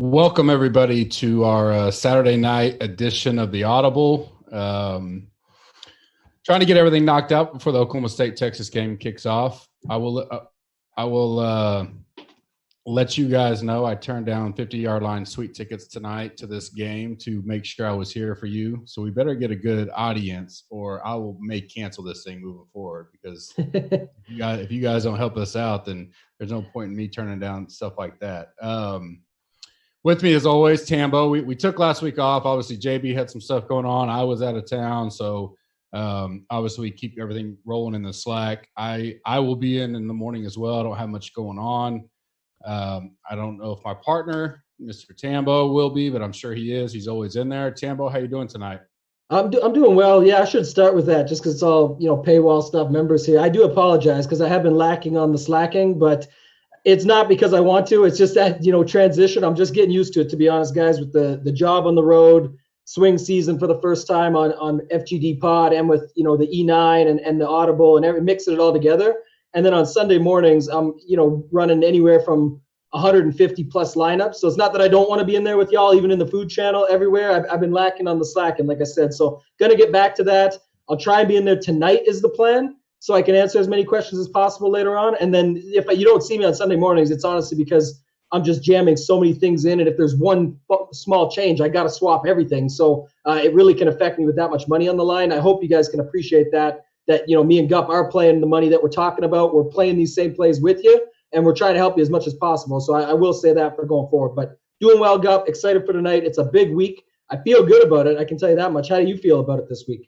Welcome, everybody, to our Saturday night edition of the Audible. Trying to get everything knocked out before the Oklahoma State-Texas game kicks off. I will let you guys know I turned down 50-yard line suite tickets tonight to this game to make sure I was here for you. So we better get a good audience, or I will cancel this thing moving forward. Because if you guys don't help us out, then there's no point in me turning down stuff like that. With me, as always, Tambo. We took last week off. Obviously, JB had some stuff going on. I was out of town, so obviously we keep everything rolling in the Slack. I will be in the morning as well. I don't have much going on. I don't know if my partner, Mr. Tambo, will be, but I'm sure he is. He's always in there. Tambo, how you doing tonight? I'm doing well. Yeah, I should start with that just because it's all, paywall stuff, members here. I do apologize because I have been lacking on the slacking, but it's not because I want to. It's just that, transition. I'm just getting used to it, to be honest, guys, with the job on the road, swing season for the first time on FGD Pod and with, the E9 and the Audible and mixing it all together. And then on Sunday mornings, I'm, running anywhere from 150 plus lineups. So it's not that I don't want to be in there with y'all, even in the food channel everywhere. I've been lacking on the slacking, like I said. So going to get back to that. I'll try and be in there tonight is the plan, so I can answer as many questions as possible later on. And then if you don't see me on Sunday mornings, it's honestly because I'm just jamming so many things in. And if there's one small change, I got to swap everything. So it really can affect me with that much money on the line. I hope you guys can appreciate that me and Gup are playing the money that we're talking about. We're playing these same plays with you, and we're trying to help you as much as possible. So I will say that for going forward. But doing well, Gup. Excited for tonight. It's a big week. I feel good about it. I can tell you that much. How do you feel about it this week?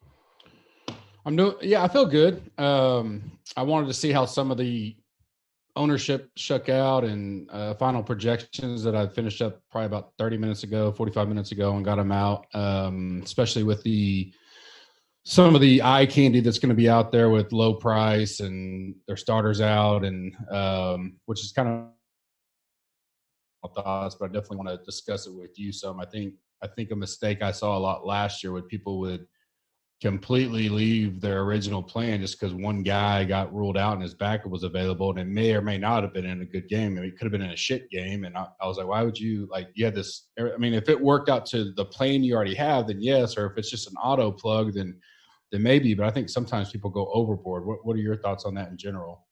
I feel good. I wanted to see how some of the ownership shook out and final projections that I finished up probably about 30 minutes ago, 45 minutes ago, and got them out, especially with some of the eye candy that's going to be out there with low price and their starters out, and which is kind of thoughts, but I definitely want to discuss it with you some. I think a mistake I saw a lot last year with people would completely leave their original plan just because one guy got ruled out and his backup was available, and it may or may not have been in a good game. I mean, it could have been in a shit game. And I was like, why would you, you had this? I mean, if it worked out to the plan you already have, then yes. Or if it's just an auto plug, then maybe. But I think sometimes people go overboard. What are your thoughts on that in general?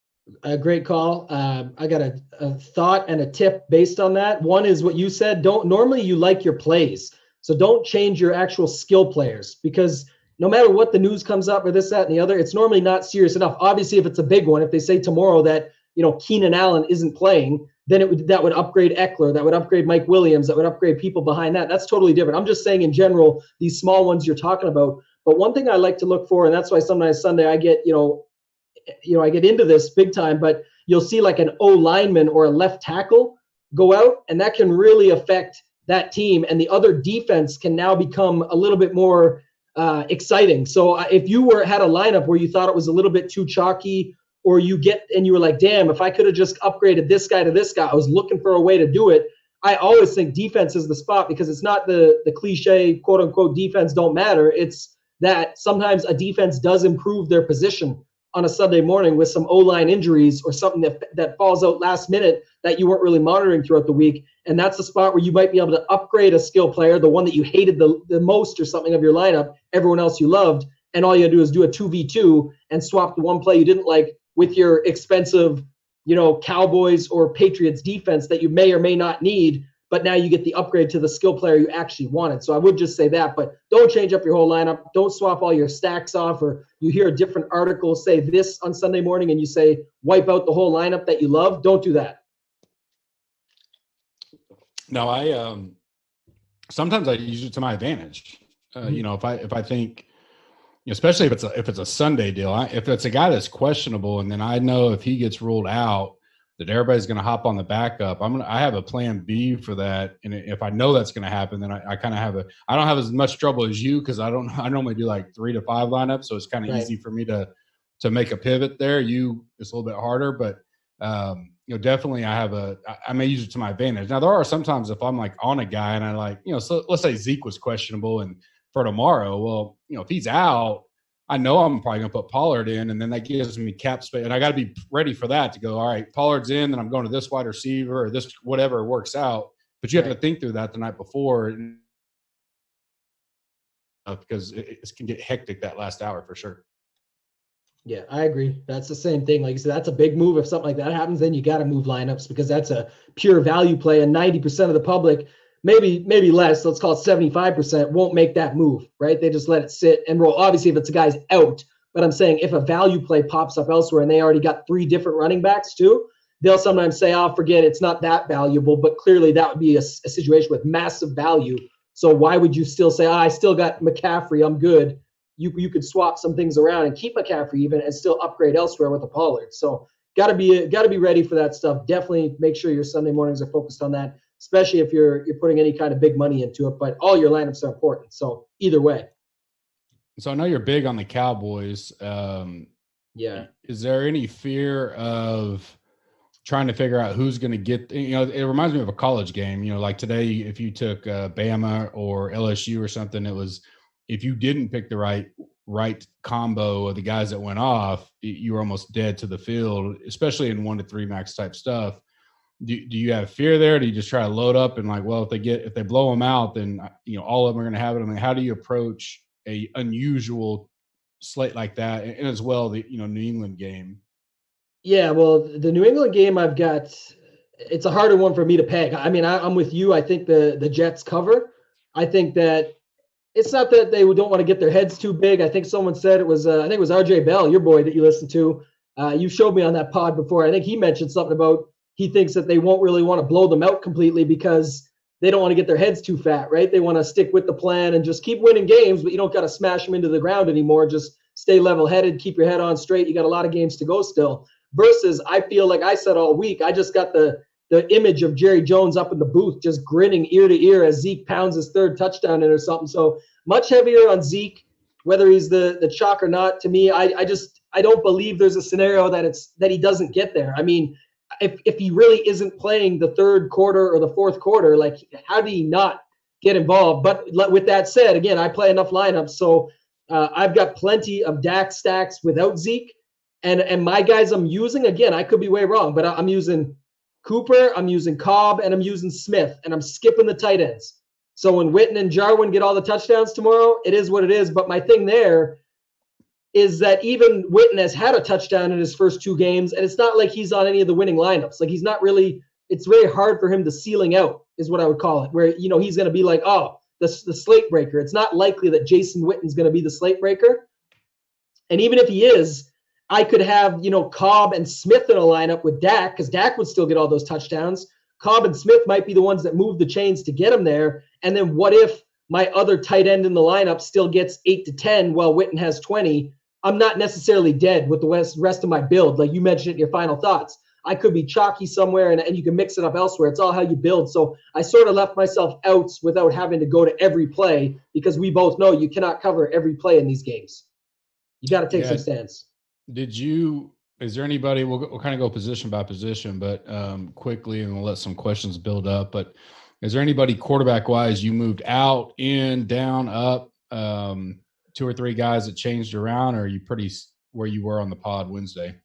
A great call. I got a thought and a tip based on that. One is what you said. Normally you like your plays, so don't change your actual skill players, because no matter what the news comes up or this, that, and the other, it's normally not serious enough. Obviously, if it's a big one, if they say tomorrow that, Keenan Allen isn't playing, then that would upgrade Eckler, that would upgrade Mike Williams, that would upgrade people behind that. That's totally different. I'm just saying in general, these small ones you're talking about. But one thing I like to look for, and that's why sometimes Sunday I get, I get into this big time, but you'll see like an O lineman or a left tackle go out, and that can really affect that team. And the other defense can now become a little bit more exciting. So if you had a lineup where you thought it was a little bit too chalky, or you were like, damn, if I could have just upgraded this guy to this guy, I was looking for a way to do it. I always think defense is the spot, because it's not the cliche quote unquote defense don't matter. It's that sometimes a defense does improve their position on a Sunday morning with some O-line injuries or something that falls out last minute that you weren't really monitoring throughout the week. And that's the spot where you might be able to upgrade a skill player, the one that you hated the most or something of your lineup, everyone else you loved, and all you gotta do is do a 2v2 and swap the one play you didn't like with your expensive, Cowboys or Patriots defense that you may or may not need, but now you get the upgrade to the skill player you actually wanted. So I would just say that, but don't change up your whole lineup. Don't swap all your stacks off, or you hear a different article say this on Sunday morning and you say wipe out the whole lineup that you love. Don't do that. No, I sometimes I use it to my advantage. If I think, especially if it's a Sunday deal, if it's a guy that's questionable, and then I know if he gets ruled out, that everybody's going to hop on the backup. I have a plan B for that. And if I know that's going to happen, then I kind of I don't have as much trouble as you, because I normally do like 3 to 5 lineups. So it's kind of easy for me to make a pivot there. It's a little bit harder, but definitely I may use it to my advantage. Now, there are sometimes if I'm like on a guy and I like, so let's say Zeke was questionable and for tomorrow, well, if he's out, I know I'm probably going to put Pollard in, and then that gives me cap space. And I got to be ready for that to go, all right, Pollard's in, then I'm going to this wide receiver or this, whatever works out. But you have to think through that the night before, because it can get hectic that last hour for sure. Yeah, I agree. That's the same thing. Like you said, that's a big move. If something like that happens, then you got to move lineups because that's a pure value play. And 90% of the public, maybe less, let's call it 75%, won't make that move, right? They just let it sit and roll. Obviously, if it's a guy's out, but I'm saying if a value play pops up elsewhere and they already got 3 different running backs too, they'll sometimes say, "Oh, forget it, it's not that valuable." But clearly, that would be a situation with massive value. So why would you still say, I still got McCaffrey, I'm good? You could swap some things around and keep McCaffrey even and still upgrade elsewhere with a Pollard. So gotta be ready for that stuff. Definitely make sure your Sunday mornings are focused on that, especially if you're putting any kind of big money into it. But all your lineups are important. So either way. So I know you're big on the Cowboys. Yeah. Is there any fear of trying to figure out who's going to get, it reminds me of a college game, like today, if you took Bama or LSU or something, it was, if you didn't pick the right combo of the guys that went off, you were almost dead to the field, especially in 1 to 3 max type stuff. Do you have fear there? Do you just try to load up and like, well, if they blow them out, then, all of them are going to have it. I mean, how do you approach a unusual slate like that? And as well, the, New England game. Yeah, well, the New England game it's a harder one for me to peg. I mean, I'm with you. I think the Jets cover. I think that it's not that they don't want to get their heads too big. I think someone said it was, I think it was RJ Bell, your boy that you listened to. You showed me on that pod before. I think he mentioned something about he thinks that they won't really want to blow them out completely because they don't want to get their heads too fat, right? They want to stick with the plan and just keep winning games, but you don't got to smash them into the ground anymore. Just stay level-headed, keep your head on straight. You got a lot of games to go still. Versus, I feel like I said all week, I just got the image of Jerry Jones up in the booth just grinning ear to ear as Zeke pounds his 3rd touchdown in or something. So much heavier on Zeke, whether he's the chalk or not. To me, I don't believe there's a scenario that he doesn't get there. I mean, if he really isn't playing the 3rd quarter or the 4th quarter, like how do he not get involved? But with that said, again, I play enough lineups, so I've got plenty of Dak stacks without Zeke. And my guys I'm using, again, I could be way wrong, but I'm using Cooper, I'm using Cobb, and I'm using Smith, and I'm skipping the tight ends. So when Witten and Jarwin get all the touchdowns tomorrow, it is what it is. But my thing there is that even Witten has had a touchdown in his first 2 games, and it's not like he's on any of the winning lineups. Like he's not really – it's very hard for him to ceiling out is what I would call it, where, he's going to be like, oh, the slate breaker. It's not likely that Jason Witten's going to be the slate breaker. And even if he is – I could have, Cobb and Smith in a lineup with Dak because Dak would still get all those touchdowns. Cobb and Smith might be the ones that move the chains to get him there. And then what if my other tight end in the lineup still gets 8 to 10 while Witten has 20? I'm not necessarily dead with the rest of my build. Like you mentioned in your final thoughts. I could be chalky somewhere and you can mix it up elsewhere. It's all how you build. So I sort of left myself out without having to go to every play because we both know you cannot cover every play in these games. You got to take some stance. Is there anybody, we'll kind of go position by position, but quickly, and we'll let some questions build up, but is there anybody quarterback wise you moved out, in, down, up, 2 or 3 guys that changed around, or are you pretty where you were on the pod Wednesday?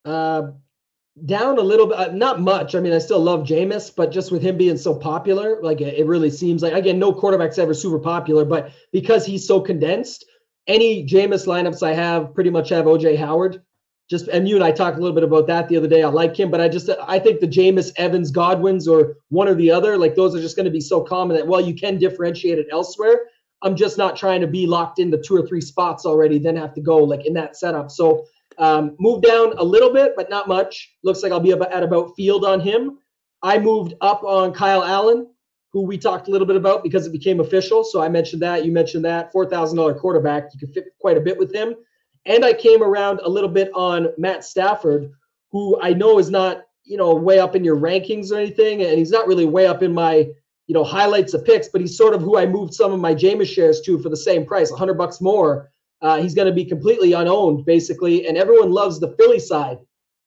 Down a little bit, not much. I mean, I still love Jameis, but just with him being so popular, like it really seems like, again, no quarterback's ever super popular, but because he's so condensed, any Jameis lineups I have pretty much have OJ Howard. And you and I talked a little bit about that the other day. I like him, but I think the Jameis, Evans, Godwins, or one or the other, like those are just going to be so common that while you can differentiate it elsewhere, I'm just not trying to be locked into 2 or 3 spots already, then have to go like in that setup. So move down a little bit, but not much. Looks like I'll be at about field on him. I moved up on Kyle Allen, who we talked a little bit about because it became official. So I mentioned that. You mentioned that. $4,000 quarterback. You could fit quite a bit with him. And I came around a little bit on Matt Stafford, who I know is not, way up in your rankings or anything. And he's not really way up in my, highlights of picks, but he's sort of who I moved some of my Jameis shares to for the same price, $100 more. He's going to be completely unowned, basically. And everyone loves the Philly side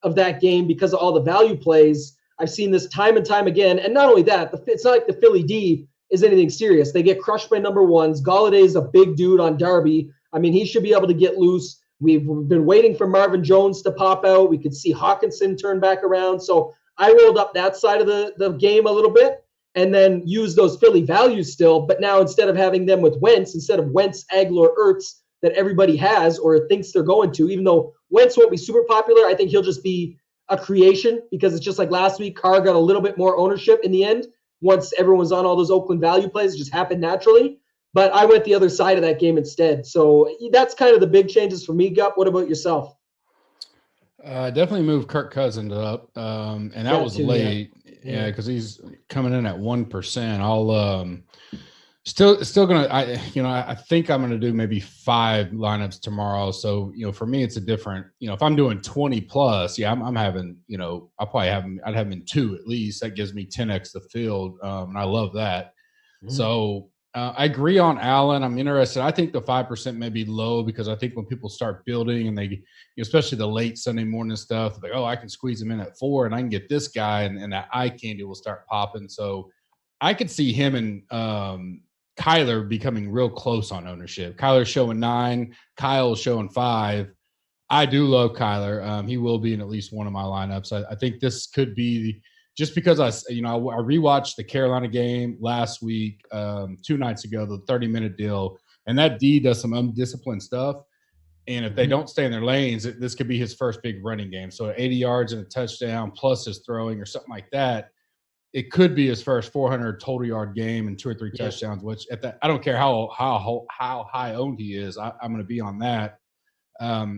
of that game because of all the value plays. I've seen this time and time again. And not only that, it's not like the Philly D is anything serious. They get crushed by number ones. Galladay is a big dude on Darby. I mean, he should be able to get loose. We've been waiting for Marvin Jones to pop out. We could see Hawkinson turn back around. So I rolled up that side of the game a little bit. and then use those Philly values still. But now instead of having them with Wentz, instead of Wentz, Aguilar, Ertz that everybody has or thinks they're going to, even though Wentz won't be super popular, I think he'll just be a creation because it's just like last week. Carr got a little bit more ownership in the end once everyone's on all those Oakland value plays. It just happened naturally. But I went the other side of that game instead. So that's kind of the big changes for me, Gup. What about yourself? Definitely moved Kirk Cousins up, and that was too, late. Yeah, because he's coming in at 1%. I'll still gonna. I think I'm gonna do maybe 5 lineups tomorrow. So for me, it's a different. If I'm doing 20 plus, yeah, I'm having. I'd have him in 2 at least. That gives me 10x the field, and I love that. So I agree on Allen. I'm interested. I think the 5% may be low because I think when people start building and they, especially the late Sunday morning stuff, like, oh, I can squeeze him in at 4 and I can get this guy, and that eye candy will start popping. So I could see him and Kyler becoming real close on ownership. Kyler's showing 9, Kyle's showing 5. I do love Kyler. He will be in at least one of my lineups. I think this could be just because I rewatched the Carolina game last week, 2 nights ago, the 30-minute deal, and that D does some undisciplined stuff. And if they don't stay in their lanes, this could be his first big running game. So 80 yards and a touchdown plus his throwing or something like that, it could be his first 400 total yard game and 2 or 3 touchdowns. Which at that, I don't care how high owned he is, I'm going to be on that.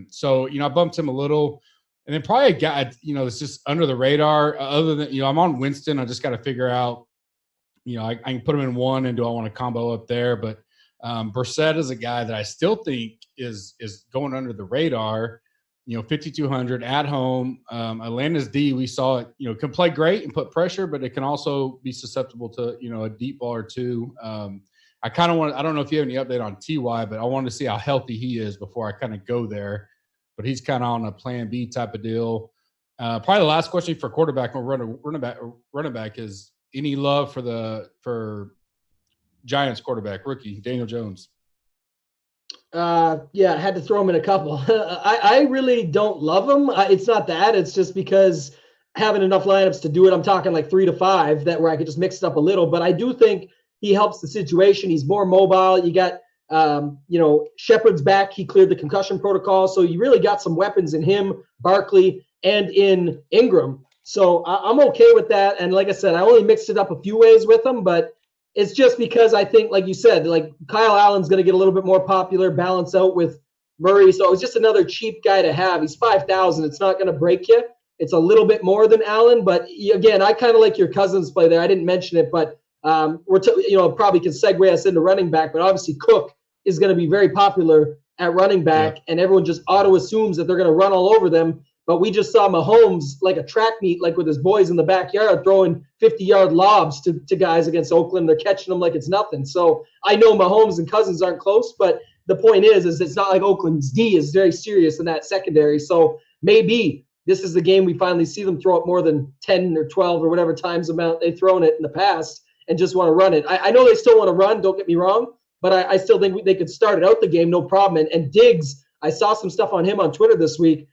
So I bumped him a little. And then probably a guy, that's just under the radar. Other than, I'm on Winston. I just got to figure out, I can put him in 1, and do I want to combo up there? But Brissett is a guy that I still think is going under the radar. 5,200 at home. Atlanta's D, we saw it, can play great and put pressure, but it can also be susceptible to, a deep ball or two. I kind of want. I don't know if you have any update on Ty, but I wanted to see how healthy he is before I kind of go there. But he's kind of on a plan B type of deal. Probably the last question for quarterback or running back is any love for Giants quarterback rookie Daniel Jones? I had to throw him in a couple. I really don't love him. It's not that. It's just because having enough lineups to do it. I'm talking like 3 to 5 that where I could just mix it up a little. But I do think he helps the situation. He's more mobile. You got Shepard's back. He cleared the concussion protocol. So you really got some weapons in him, Barkley, and in Ingram. So I'm okay with that. And like I said, I only mixed it up a few ways with him, but it's just because I think, like you said, like Kyle Allen's going to get a little bit more popular, balance out with Murray. So it's just another cheap guy to have. He's 5,000. It's not going to break you. It's a little bit more than Allen, but again, I kind of like your Cousins play there. I didn't mention it, but probably can segue us into running back, but obviously Cook is going to be very popular at running back, and everyone just auto assumes that they're going to run all over them. But we just saw Mahomes like a track meet, like with his boys in the backyard, throwing 50-yard lobs to guys against Oakland. They're catching them like it's nothing. So I know Mahomes and Cousins aren't close, but the point is it's not like Oakland's D is very serious in that secondary. So maybe this is the game we finally see them throw it more than 10 or 12 or whatever times amount they've thrown it in the past and just want to run it. I know they still want to run, don't get me wrong, but I still think they could start it out the game, no problem. And Diggs, I saw some stuff on him on Twitter this week.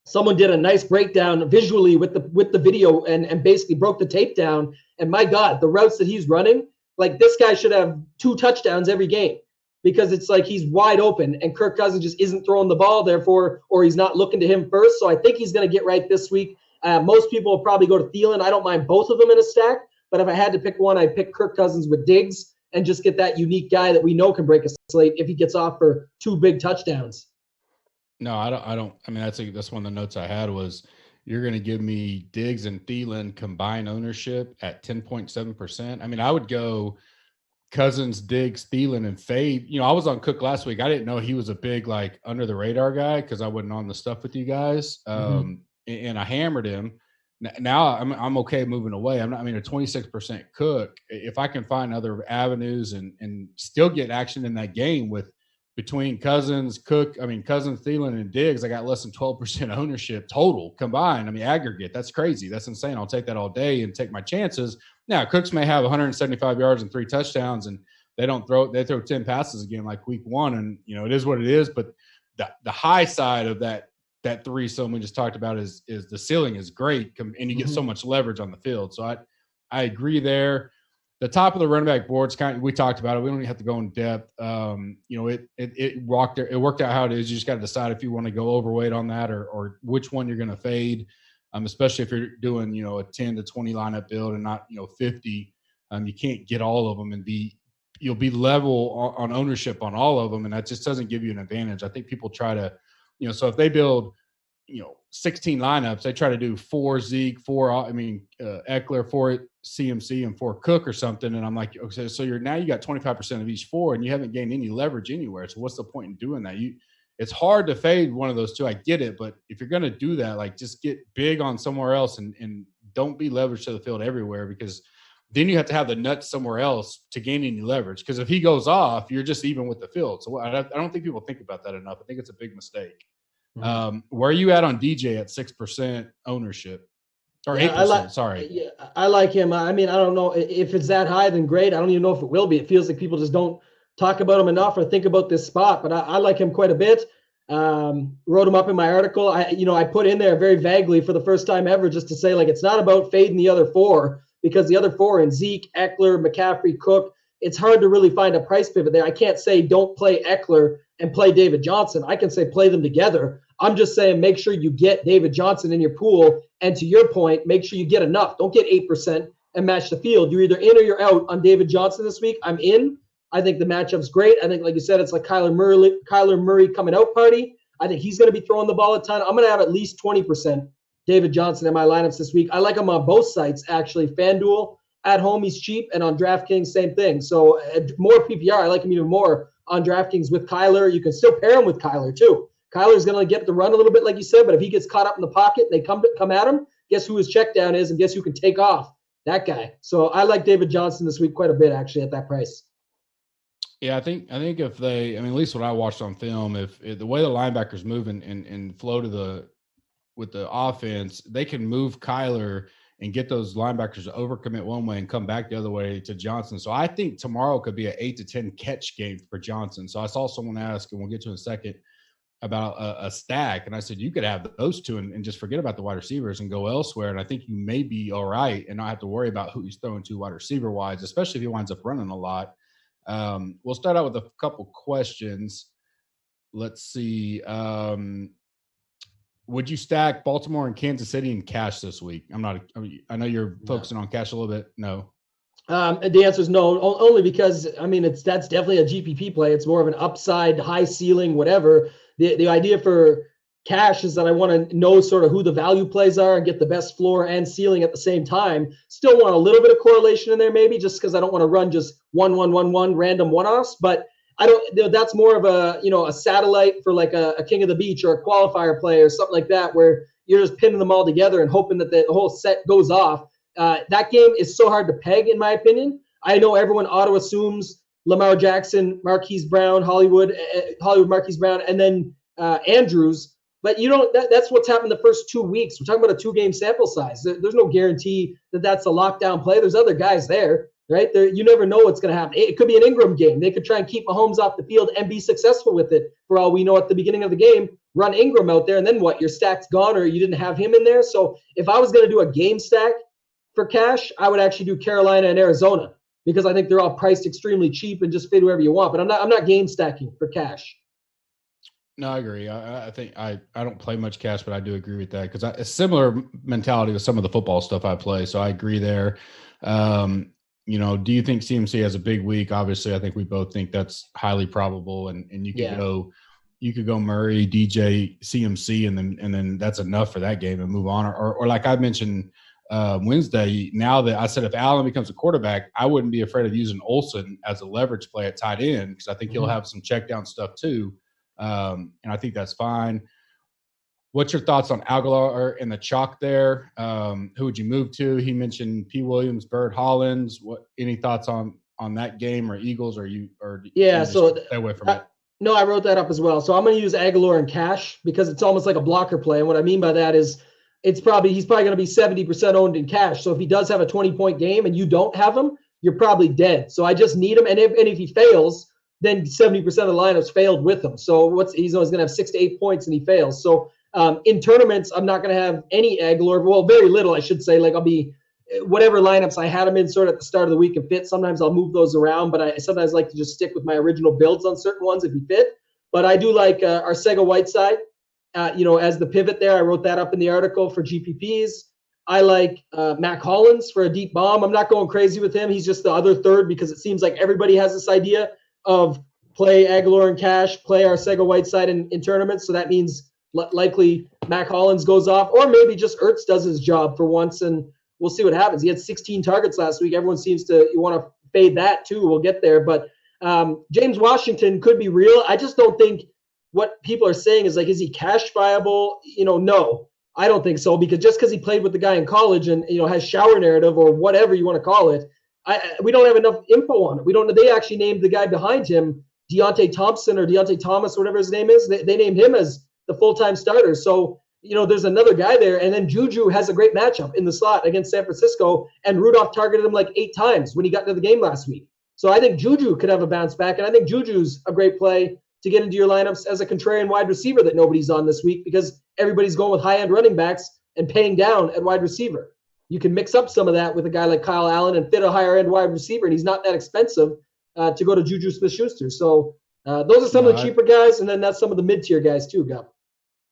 Someone did a nice breakdown visually with the video and basically broke the tape down. And my God, the routes that he's running, like this guy should have 2 touchdowns every game because it's like he's wide open and Kirk Cousins just isn't throwing the ball, therefore, or he's not looking to him first. So I think he's going to get right this week. Most people will probably go to Thielen. I don't mind both of them in a stack, but if I had to pick one, I'd pick Kirk Cousins with Diggs and just get that unique guy that we know can break a slate if he gets off for 2 big touchdowns. No, I don't. I mean, that's one of the notes I had was you're going to give me Diggs and Thielen combined ownership at 10.7%. I mean, I would go Cousins, Diggs, Thielen, and fade. I was on Cook last week. I didn't know he was a big like under the radar guy because I wasn't on the stuff with you guys, and I hammered him. Now I'm okay moving away. A 26% Cook. If I can find other avenues and still get action in that game with. Between Cousins, Thielen, and Diggs, I got less than 12% ownership total combined. Aggregate. That's crazy. That's insane. I'll take that all day and take my chances. Now, Cooks may have 175 yards and 3 touchdowns, and they throw 10 passes again like week 1, and it is what it is. But the high side of that threesome we just talked about is the ceiling is great, and you get so much leverage on the field. So I agree there. the top of the running back board's we talked about it. We don't even have to go in depth. It worked out how it is. You just got to decide if you want to go overweight on that or which one you're going to fade. Especially if you're doing, a 10 to 20 lineup build and not, 50. You can't get all of them and you'll be level on ownership on all of them. And that just doesn't give you an advantage. I think people try to, so if they build, 16 lineups, they try to do 4 Zeke, 4, Eckler, 4 CMC and 4 Cook or something. And I'm like, okay, so you got 25% of each 4 and you haven't gained any leverage anywhere. So what's the point in doing that? It's hard to fade one of those two. I get it. But if you're going to do that, like just get big on somewhere else and don't be leveraged to the field everywhere, because then you have to have the nuts somewhere else to gain any leverage. Because if he goes off, you're just even with the field. So I don't think people think about that enough. I think it's a big mistake. Mm-hmm. Where are you at on DJ at 6% ownership? Or 8%, sorry. Yeah, I like him. I mean, I don't know if it's that high, then great. I don't even know if it will be. It feels like people just don't talk about him enough or think about this spot, but I like him quite a bit. Wrote him up in my article. I put in there very vaguely for the first time ever just to say, like, it's not about fading the other 4, because the other 4 in Zeke, Eckler, McCaffrey, Cook, it's hard to really find a price pivot there. I can't say don't play Eckler and play David Johnson. I can say play them together. I'm just saying make sure you get David Johnson in your pool. And to your point, make sure you get enough. Don't get 8% and match the field. You're either in or you're out on David Johnson this week. I'm in. I think the matchup's great. I think, like you said, it's like Kyler Murray coming out party. I think he's going to be throwing the ball a ton. I'm going to have at least 20% David Johnson in my lineups this week. I like him on both sites, actually. FanDuel, at home, he's cheap, and on DraftKings, same thing. So more PPR, I like him even more on DraftKings with Kyler. You can still pair him with Kyler, too. Kyler's going to get the run a little bit, like you said, but if he gets caught up in the pocket, they come at him, guess who his check down is, and guess who can take off? That guy. So I like David Johnson this week quite a bit, actually, at that price. Yeah, I think if they, at least what I watched on film, if the way the linebackers move and flow with the offense, they can move Kyler and get those linebackers to overcommit one way and come back the other way to Johnson. So I think tomorrow could be an 8 to 10 catch game for Johnson. So I saw someone ask, and we'll get to in a second, about a stack. And I said, you could have those two and just forget about the wide receivers and go elsewhere. And I think you may be all right and not have to worry about who he's throwing to wide receiver wise, especially if he winds up running a lot. We'll start out with a couple questions. Let's see. Would you stack Baltimore and Kansas City in cash this week? I know you're focusing on cash a little bit. No. The answer is no, only because, that's definitely a GPP play. It's more of an upside, high ceiling, whatever. The idea for cash is that I want to know sort of who the value plays are and get the best floor and ceiling at the same time. Still want a little bit of correlation in there, maybe, just because I don't want to run just 1-1-1-1 random one-offs. But I don't. That's more of a satellite for like a King of the Beach or a qualifier play or something like that, where you're just pinning them all together and hoping that the whole set goes off. That game is so hard to peg, in my opinion. I know everyone auto assumes Lamar Jackson, Marquise Brown, Hollywood Marquise Brown, and then Andrews. But that's what's happened the first 2 weeks. We're talking about a 2-game sample size. There's no guarantee that that's a lockdown play. There's other guys there, right? You never know what's going to happen. It could be an Ingram game. They could try and keep Mahomes off the field and be successful with it. For all we know, at the beginning of the game, run Ingram out there, and then what? Your stack's gone, or you didn't have him in there. So if I was going to do a game stack for cash, I would actually do Carolina and Arizona, because I think they're all priced extremely cheap and just fit whoever you want. But I'm not game stacking for cash. No, I agree. I think I don't play much cash, but I do agree with that, because it's similar mentality to some of the football stuff I play. So I agree there. Do you think CMC has a big week? Obviously, I think we both think that's highly probable, and you could go Murray, DJ, CMC, and then that's enough for that game and move on. Or like I mentioned Wednesday, now that I said if Allen becomes a quarterback, I wouldn't be afraid of using Olsen as a leverage play at tight end, because I think he'll have some check down stuff too. And I think that's fine. What's your thoughts on Aguilar and the chalk there? Who would you move to? He mentioned P. Williams, Bird, Hollins. Any thoughts on that game, or Eagles, or you stay away from it? No, I wrote that up as well. So I'm going to use Aguilar in cash, because it's almost like a blocker play. And what I mean by that is he's probably going to be 70% owned in cash. So if he does have a 20-point game and you don't have him, you're probably dead. So I just need him. And if he fails, then 70% of the lineups failed with him. So he's always going to have 6 to 8 points and he fails. So in tournaments, I'm not going to have any Aguilar. Well, very little, I should say. Like I'll be whatever lineups I had him in sort of at the start of the week and fit. Sometimes I'll move those around, but I sometimes like to just stick with my original builds on certain ones if he fit. But I do like Arcega Whiteside, as the pivot there. I wrote that up in the article for GPPs. I like Mac Hollins for a deep bomb. I'm not going crazy with him. He's just the other third because it seems like everybody has this idea of play Aguilar and Cash, play Arcega Whiteside in tournaments. So that means likely Mac Hollins goes off, or maybe just Ertz does his job for once, and we'll see what happens. He had 16 targets last week. Everyone seems to want to fade that too. We'll get there. But James Washington could be real. I just don't think what people are saying is like, is he cash viable? No, I don't think so, because just because he played with the guy in college and has shower narrative or whatever you want to call it, we don't have enough info on it. We don't know. They actually named the guy behind him Deontay Thompson or Deontay Thomas, whatever his name is. They named him as the full-time starter. So, there's another guy there. And then Juju has a great matchup in the slot against San Francisco, and Rudolph targeted him like 8 times when he got into the game last week. So I think Juju could have a bounce back, and I think Juju's a great play to get into your lineups as a contrarian wide receiver that nobody's on this week because everybody's going with high-end running backs and paying down at wide receiver. You can mix up some of that with a guy like Kyle Allen and fit a higher-end wide receiver, and he's not that expensive to go to Juju Smith-Schuster. So those are some of the cheaper guys, and then that's some of the mid-tier guys too, Gup.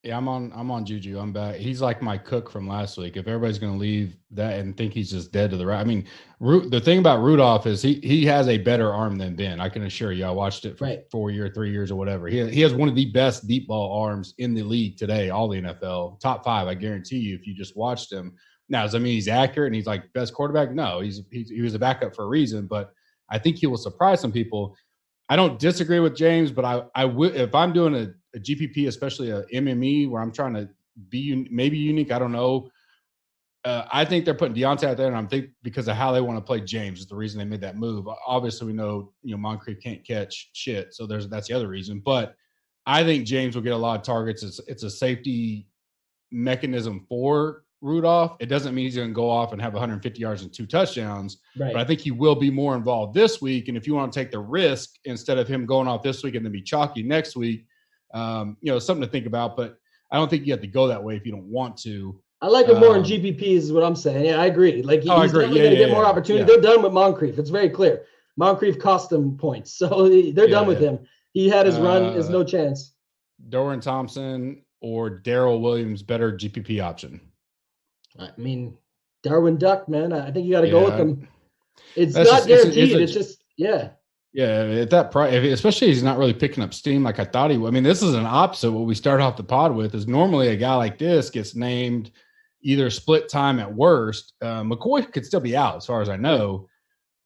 Yeah, I'm on Juju. I'm back. He's like my cook from last week. If everybody's going to leave that and think he's just dead to the right, I mean, the thing about Rudolph is he has a better arm than Ben. I can assure you. I watched it for 4 years, 3 years, or whatever. He has one of the best deep ball arms in the league today. All the NFL top 5, I guarantee you. If you just watched him, now does that mean he's accurate and he's like best quarterback? No, he was a backup for a reason. But I think he will surprise some people. I don't disagree with James, but I would, if I'm doing a GPP, especially a MME where I'm trying to be maybe unique, I don't know. I think they're putting Deontay out there, and I'm thinking because of how they want to play James is the reason they made that move. Obviously, we know Moncrief can't catch shit, so that's the other reason. But I think James will get a lot of targets. It's a safety mechanism for Rudolph. It doesn't mean he's going to go off and have 150 yards and 2 touchdowns, but I think he will be more involved this week. And if you want to take the risk instead of him going off this week and then be chalky next week, something to think about. But I don't think you have to go that way if you don't want to. I like him more in GPPs is what I'm saying. Yeah, I agree. Like he's definitely going to get more opportunity. They're done with Moncrief. It's very clear. Moncrief cost them points, so they're done with him. He had his run. There's no chance. Dorian Thompson or Darrell Williams, better GPP option. I mean, Darwin Duck, man. I think you got to go with him. It's not guaranteed. It's just. Yeah, at that price, especially he's not really picking up steam like I thought he would. I mean, this is an opposite what we start off the pod with is normally a guy like this gets named either split time at worst. McCoy could still be out as far as I know,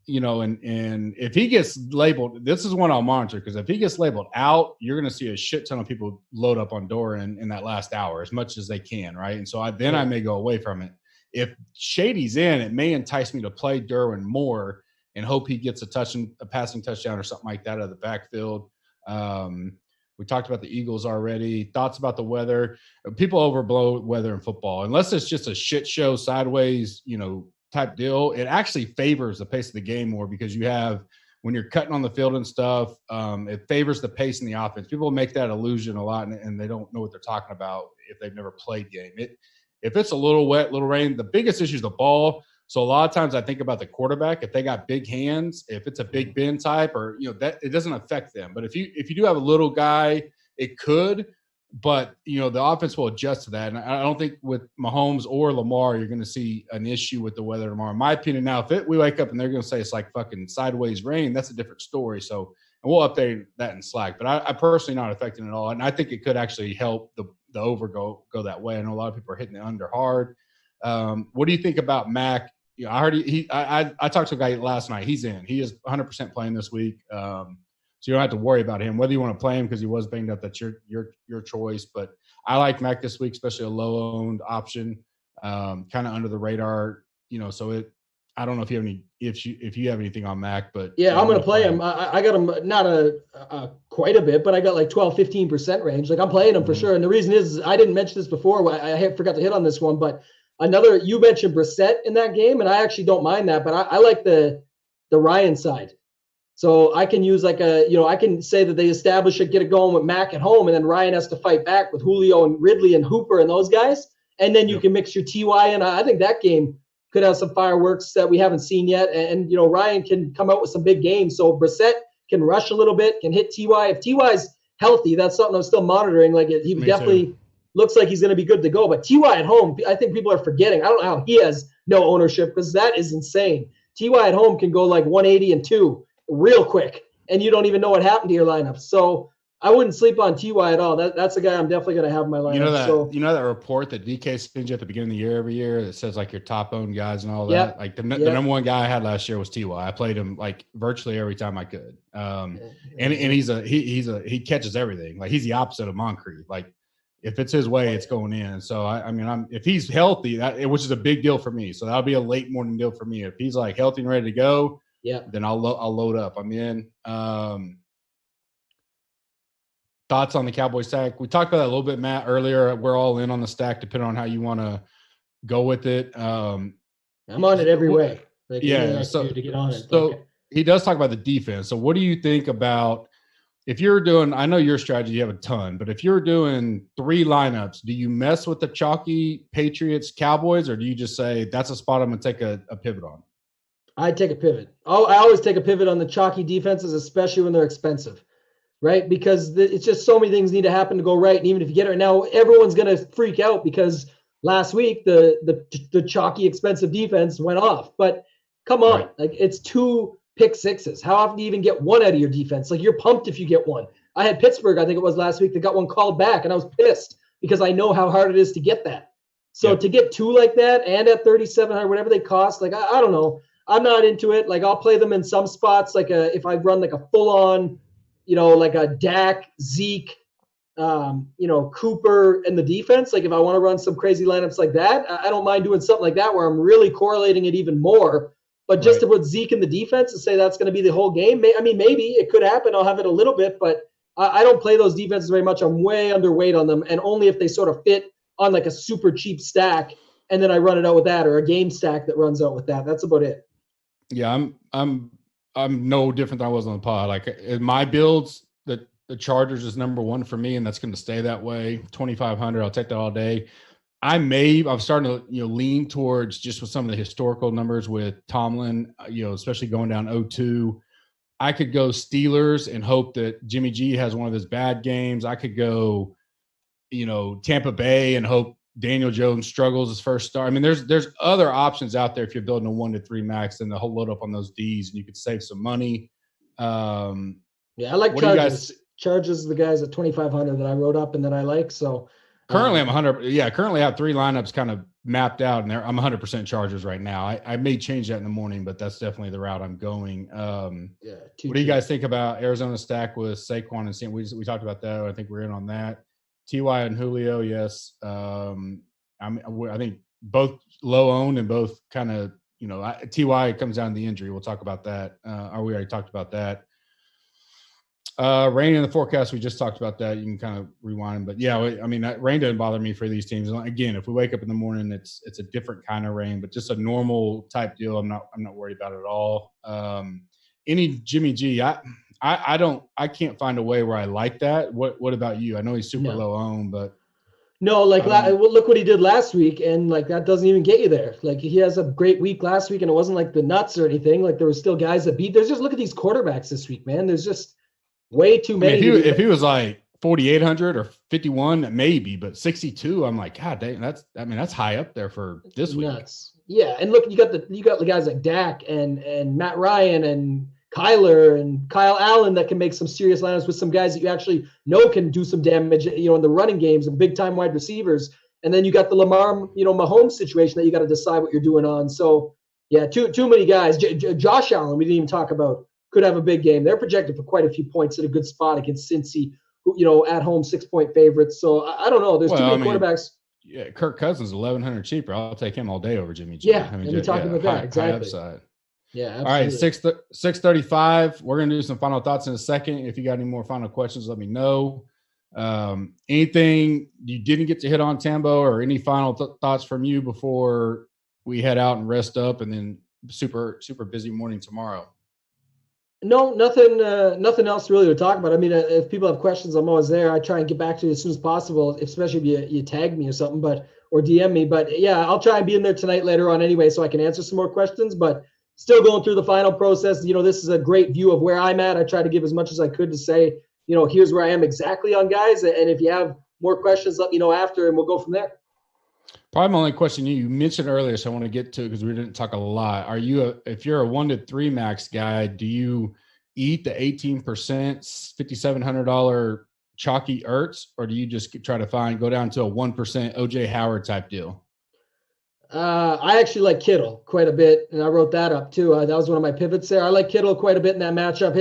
and if he gets labeled, this is one I'll monitor because if he gets labeled out, you're going to see a shit ton of people load up on Doran in that last hour as much as they can. Right. And so I may go away from it. If Shady's in, it may entice me to play Derwin more and hope he gets a passing touchdown or something like that out of the backfield. We talked about the Eagles already. Thoughts about the weather. People overblow weather in football. Unless it's just a shit show sideways, type deal, it actually favors the pace of the game more because you have, when you're cutting on the field and stuff, it favors the pace in the offense. People make that illusion a lot, and they don't know what they're talking about if they've never played game. If it's a little wet, little rain, the biggest issue is the ball. So a lot of times I think about the quarterback. If they got big hands, if it's a Big Ben type, or that it doesn't affect them. But if you do have a little guy, it could. But the offense will adjust to that, and I don't think with Mahomes or Lamar you're going to see an issue with the weather tomorrow. In my opinion, now if we wake up and they're going to say it's like fucking sideways rain, that's a different story. So, and we'll update that in Slack. But I personally not affecting it at all, and I think it could actually help the over go that way. I know a lot of people are hitting the under hard. What do you think about Mac? I heard I talked to a guy last night. He's in. He is 100% playing this week. So you don't have to worry about him. Whether you want to play him because he was banged up, that's your choice. But I like Mac this week, especially a low-owned option, kind of under the radar. So I don't know if you have anything on Mac, but yeah, I'm going to play him. I got him not quite a bit, but I got like 12-15% range. Like I'm playing him for sure. And the reason is I didn't mention this before. I forgot to hit on this one, but you mentioned Brissett in that game, and I actually don't mind that, but I like the Ryan side. So I can use I can say that they establish it, get it going with Mac at home, and then Ryan has to fight back with Julio and Ridley and Hooper and those guys. And then you can mix your TY in. I think that game could have some fireworks that we haven't seen yet. And you know, Ryan can come out with some big games. So Brissett can rush a little bit, can hit Ty. If Ty's healthy, that's something I'm still monitoring. Like he definitely looks like he's going to be good to go. But Ty at home, I think people are forgetting. I don't know how he has no ownership, because that is insane. Ty at home can go like 180 and 2 real quick, and you don't even know what happened to your lineup. So I wouldn't sleep on Ty at all. That's a guy I'm definitely going to have in my lineup. You know that report that DK sends you at the beginning of the year every year that says like your top owned guys and all that. Like the number one guy I had last year was Ty. I played him like virtually every time I could. And he catches everything. Like he's the opposite of Moncrief. Like if it's his way, it's going in. So I mean, if he's healthy, which is a big deal for me. So that'll be a late morning deal for me. If he's like healthy and ready to go, then I'll load up. I'm in. Thoughts on the Cowboys stack? We talked about that a little bit, Matt, earlier. We're all in on the stack, depending on how you want to go with it. I'm on it every way. Like, so to get on it. So he does talk about the defense. So what do you think about if you're doing? I know your strategy, you have a ton, but if you're doing 3 lineups, do you mess with the chalky Patriots Cowboys, or do you just say that's a spot I'm going to take a pivot on? I take a pivot. I always take a pivot on the chalky defenses, especially when they're expensive. Right? Because it's just so many things need to happen to go right. And even if you get it now, everyone's going to freak out because last week the chalky expensive defense went off. But come on, right. Like it's 2 pick sixes. How often do you even get one out of your defense? Like you're pumped if you get one. I had Pittsburgh, I think it was last week, that got one called back, and I was pissed because I know how hard it is to get that. So to get 2 like that and at 3,700, whatever they cost, like I don't know. I'm not into it. Like I'll play them in some spots, like if I run like a full on, you know, like a Dak, Zeke, you know, Cooper and the defense. Like if I want to run some crazy lineups like that, I don't mind doing something like that where I'm really correlating it even more. But just to put Zeke in the defense and say that's going to be the whole game, I mean, maybe it could happen. I'll have it a little bit, but I don't play those defenses very much. I'm way underweight on them, and only if they sort of fit on like a super cheap stack, and then I run it out with that, or a game stack that runs out with that. That's about it. Yeah, I'm no different than I was on the pod. Like in my builds, the Chargers is number 1 for me, and that's going to stay that way. 2,500, I'll take that all day. I'm starting to lean towards just with some of the historical numbers with Tomlin, especially going down 0-2. I could go Steelers and hope that Jimmy G has one of his bad games. I could go, Tampa Bay and hope Daniel Jones struggles his first start. I mean, there's other options out there if you're building a 1-3 max than the whole load up on those Ds, and you could save some money. I like Chargers. Chargers, the guys at 2,500 that I wrote up and that I like. So currently I'm 100. Yeah, currently I have 3 lineups kind of mapped out, and I'm 100% Chargers right now. I may change that in the morning, but that's definitely the route I'm going. What do you guys think about Arizona stack with Saquon and Sam? We talked about that. I think we're in on that. Ty and Julio, yes. I think both low owned and both kind of, Ty comes down to the injury. We'll talk about that. We already talked about that. Rain in the forecast, we just talked about that. You can kind of rewind, but yeah, I mean, rain doesn't bother me for these teams. Again, if we wake up in the morning, it's a different kind of rain, but just a normal type deal. I'm not worried about it at all. Any Jimmy G, I can't find a way where I like that. What about you? I know he's super low owned, but no, like look what he did last week, and like that doesn't even get you there. Like he has a great week last week, and it wasn't like the nuts or anything. Like there were still guys that beat. There's just look at these quarterbacks this week, man. There's just way too many. If he was like 4,800 or 51, maybe, but 62, I'm like, God dang, that's high up there for this week. Nuts. Yeah, and look, you got the guys like Dak and Matt Ryan and Kyler and Kyle Allen that can make some serious lineups with some guys that you actually know can do some damage, in the running games and big time wide receivers. And then you got the Lamar, Mahomes situation that you got to decide what you're doing on. So yeah, too many guys. Josh Allen, we didn't even talk about, could have a big game. They're projected for quite a few points at a good spot against Cincy, who, at home 6-point favorites. So I don't know. There's too many quarterbacks. Yeah, Kirk Cousins 1,100 cheaper. I'll take him all day over Jimmy G. Yeah, we talking about that exactly. High upside. Yeah, absolutely. All right, 6:35. We're gonna do some final thoughts in a second. If you got any more final questions, let me know. Anything you didn't get to hit on, Tambo, or any final thoughts from you before we head out and rest up, and then super busy morning tomorrow? No, nothing else really to talk about. I mean, if people have questions, I'm always there. I try and get back to you as soon as possible, especially if you tag me or something. But or DM me. But yeah, I'll try and be in there tonight later on anyway, so I can answer some more questions. But still going through the final process. This is a great view of where I'm at. I try to give as much as I could to say, here's where I am exactly on guys. And if you have more questions, let me know after, and we'll go from there. Probably my only question you mentioned earlier, so I want to get to it because we didn't talk a lot. If you're a 1 to 3 max guy, do you eat the 18% $5,700 chalky Ertz, or do you just try to go down to a 1% OJ Howard type deal? I actually like Kittle quite a bit, and I wrote that up too. That was one of my pivots there. I like Kittle quite a bit in that matchup.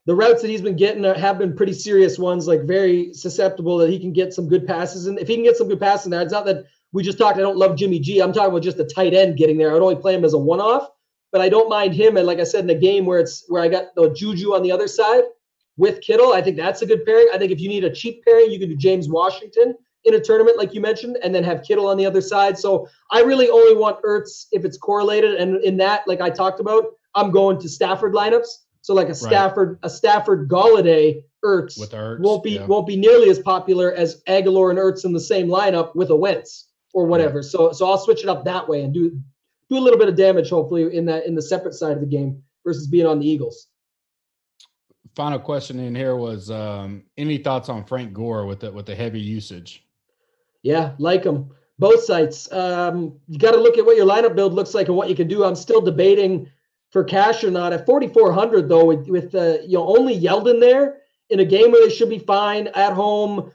The routes that he's been getting have been pretty serious ones, like very susceptible that he can get some good passes. And if he can get some good passes in there, it's not that we just talked, I don't love Jimmy G. I'm talking about just a tight end getting there. I would only play him as a one-off, but I don't mind him. And like I said, in a game where I got the Juju on the other side with Kittle, I think that's a good pairing. I think if you need a cheap pairing, you can do James Washington in a tournament like you mentioned, and then have Kittle on the other side. So I really only want Ertz if it's correlated. And in that, like I talked about, I'm going to Stafford lineups. So like a Stafford Galladay Ertz, with Ertz won't be nearly as popular as Aguilar and Ertz in the same lineup with a Wentz or whatever. Right. So I'll switch it up that way and do a little bit of damage hopefully in the separate side of the game versus being on the Eagles. Final question in here was any thoughts on Frank Gore with the heavy usage? Yeah, like him. Both sites. You got to look at what your lineup build looks like and what you can do. I'm still debating for cash or not. At 4,400 though, with only Yeldon there in a game where they should be fine at home.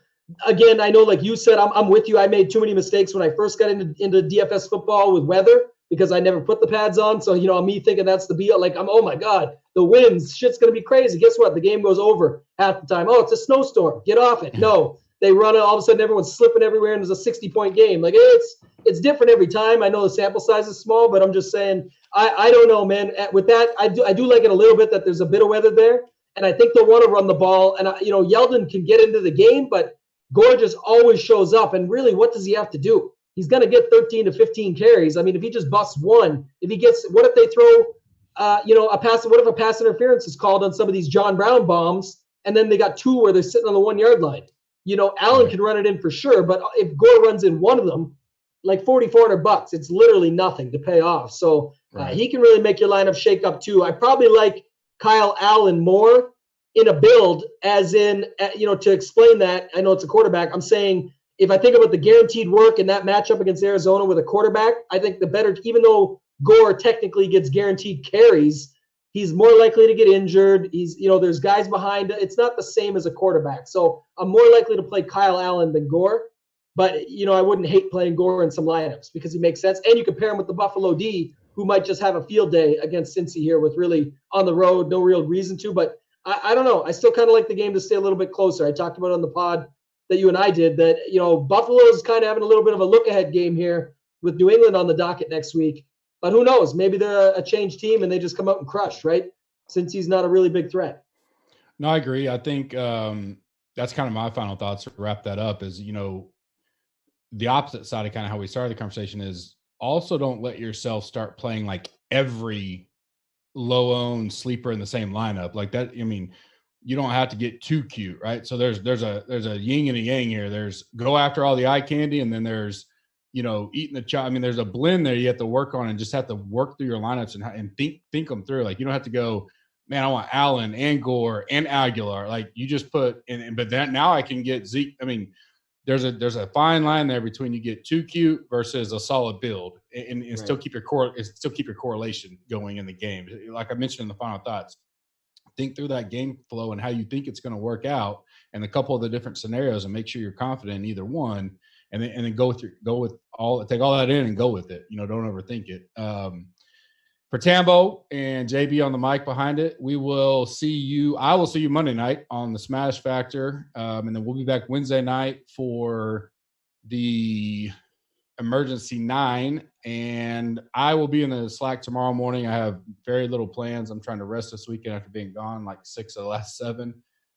Again, I know, like you said, I'm with you. I made too many mistakes when I first got into DFS football with weather because I never put the pads on. So me thinking that's the be like oh my god, the winds, shit's gonna be crazy. Guess what? The game goes over half the time. Oh, it's a snowstorm. Get off it. No. They run it, all of a sudden everyone's slipping everywhere, and there's a 60-point game. Like it's different every time. I know the sample size is small, but I'm just saying I don't know, man. With that, I do like it a little bit that there's a bit of weather there, and I think they'll want to run the ball. And Yeldon can get into the game, but Gore just always shows up. And really, what does he have to do? He's going to get 13 to 15 carries. I mean, if he just busts one, what if they throw a pass? What if a pass interference is called on some of these John Brown bombs, and then they got two where they're sitting on the 1 yard line? Allen can run it in for sure, but if Gore runs in one of them, like $4,400, it's literally nothing to pay off. So he can really make your lineup shake up too. I probably like Kyle Allen more in a build, as in, to explain that. I know it's a quarterback. I'm saying if I think about the guaranteed work in that matchup against Arizona with a quarterback, I think the better, even though Gore technically gets guaranteed carries, he's more likely to get injured. There's guys behind it. It's not the same as a quarterback. So I'm more likely to play Kyle Allen than Gore. But, I wouldn't hate playing Gore in some lineups because he makes sense. And you compare him with the Buffalo D, who might just have a field day against Cincy here with really on the road, no real reason to. But I don't know. I still kind of like the game to stay a little bit closer. I talked about on the pod that you and I did that, Buffalo's kind of having a little bit of a look-ahead game here with New England on the docket next week. But who knows? Maybe they're a changed team and they just come out and crush, right? Since he's not a really big threat. No, I agree. I think that's kind of my final thoughts to wrap that up is, the opposite side of kind of how we started the conversation is also don't let yourself start playing like every low-owned sleeper in the same lineup. Like that, I mean, you don't have to get too cute, right? So there's a yin and a yang here. There's go after all the eye candy, and then there's eating the chop. I mean, there's a blend there you have to work on and just have to work through your lineups and think them through. Like you don't have to go, man, I want Allen and Gore and Aguilar. Like you just put in, but that now I can get Zeke. I mean, there's a fine line there between you get too cute versus a solid build and right. still keep your correlation going in the game. Like I mentioned in the final thoughts, think through that game flow and how you think it's going to work out and a couple of the different scenarios and make sure you're confident in either take all that in and go with it. Don't overthink it. For Tambo and JB on the mic behind it, I will see you Monday night on the Smash Factor. And then we'll be back Wednesday night for the Emergency 9. And I will be in the Slack tomorrow morning. I have very little plans. I'm trying to rest this weekend after being gone like 6 of the last 7.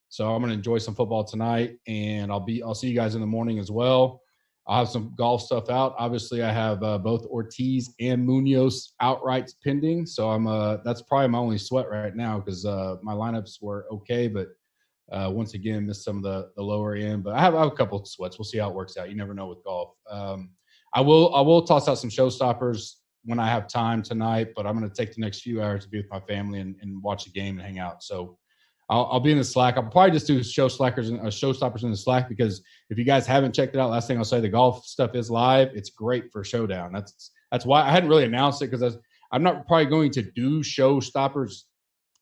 So I'm going to enjoy some football tonight, and I'll see you guys in the morning as well. I'll have some golf stuff out. Obviously, I have both Ortiz and Munoz outrights pending. So that's probably my only sweat right now because my lineups were okay, but once again, missed some of the lower end. But I have a couple of sweats. We'll see how it works out. You never know with golf. I will toss out some showstoppers when I have time tonight, but I'm going to take the next few hours to be with my family and watch the game and hang out. So I'll be in the Slack. I'll probably just do showstoppers in the Slack, because if you guys haven't checked it out, last thing I'll say, the golf stuff is live. It's great for Showdown. That's why I hadn't really announced it, because I'm not probably going to do showstoppers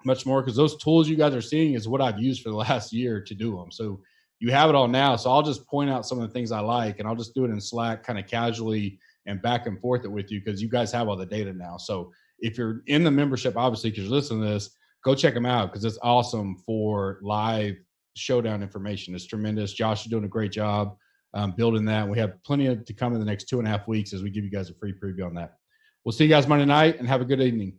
much more, because those tools you guys are seeing is what I've used for the last year to do them. So you have it all now. So I'll just point out some of the things I like, and I'll just do it in Slack kind of casually and back and forth it with you, because you guys have all the data now. So if you're in the membership, obviously, because you're listening to this, go check them out, because it's awesome for live Showdown information. It's tremendous. Josh is doing a great job building that. We have plenty to come in the next 2.5 weeks as we give you guys a free preview on that. We'll see you guys Monday night, and have a good evening.